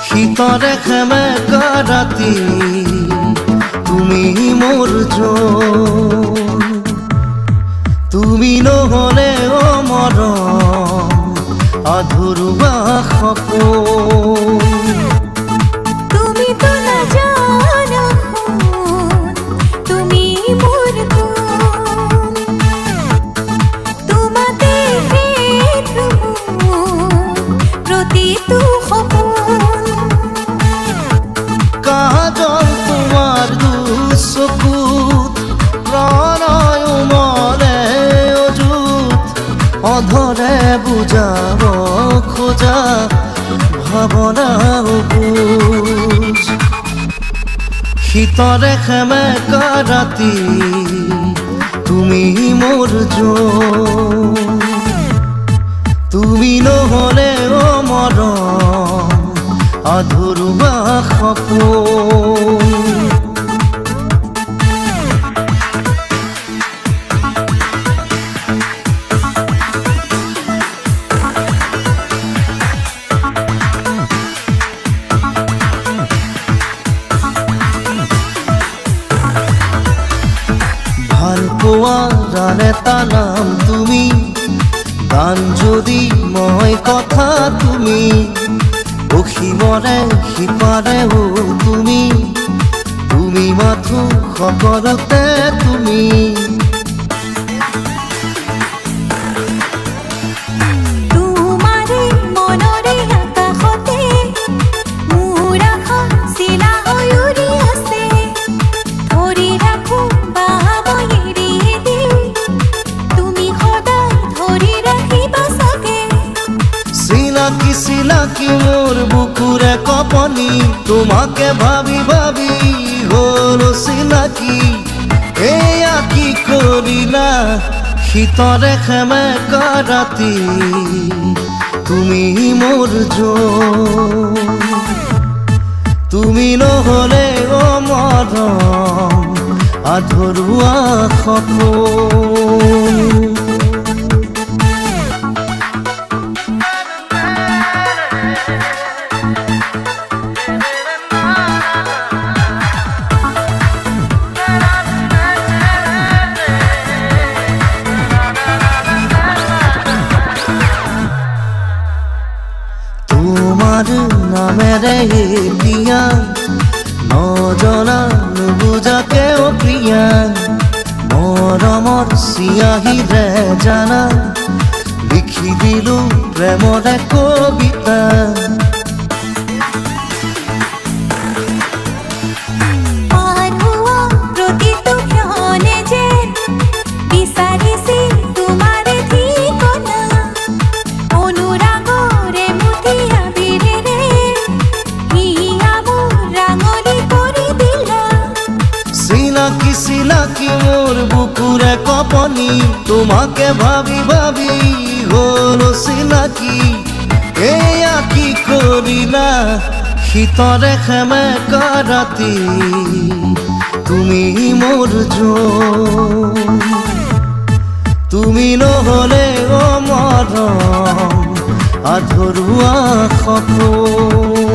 শীতৰে সেমেকা ৰাতি তুমি মোৰ জন, তুমি নহলে অ মৰম আধৰুৱা সপোন। তুমি তো নাজানা সোণ, তুমি মোৰ গুণ, তোমাতে হেৰুঁ প্ৰতিটো সপোন। কাজল তোমাৰ দুচকুত প্ৰণয় মনে অযুত, অধৰে বুজাব খোজা ভাৱনা বুজ। শীতৰে সেমেকা ৰাতি তুমি মোৰ জন, তুমি নহলে অ মৰম আধৰুৱা সপোন। ভাল পোৱা গান এটা নাম তুমি, গান যদি মই কথা তুমি, অসীমৰে সিপাৰেও তুমি, তুমি মাথো সকলোতে তুমি। তোমাৰে মনৰে আকাশতে মোৰ আশা চিলা হৈ উৰি আছে, ধৰি ৰাখো বাহাব এৰি দি, তুমি সদায় ধৰি ৰাখিবা চাগে। চিনাকি চিনাকি মোৰ বুকুৰে কপনি, তোমাকে ভাবি ভাবি হ'ল চিনাকি। এয়া কি কৰিলা শীতৰে সেমেকা ৰাতি তুমি মোৰ জন, তুমি নহলে অ মৰম আধৰুৱা সপোন। তোমাৰ নামেৰে এতিয়া নজনা নুবুজাকে অ প্ৰিয়া, মৰমৰ চিয়াহীৰে জানা লিখি দিলো প্ৰেমৰে কবিতা। পাৰ হোৱা প্ৰতিটো ক্ষণে যেন বিচাৰিছিল তোমাৰে ঠিকনা, অনুৰাগৰে মুঠি আবিৰেৰে হিয়াবোৰ ৰাঙলী কৰি দিলা। চিনাকি চিনাকি মোৰ বুকুৰে কপনি, তোমাকে ভাবি ভাবি হ'ল চিনাকি। এয়া কি কৰিলা শীতৰে সেমেকা ৰাতি তুমি মোৰ জন, তুমি নহলে অ মৰম আধৰুৱা সপোন।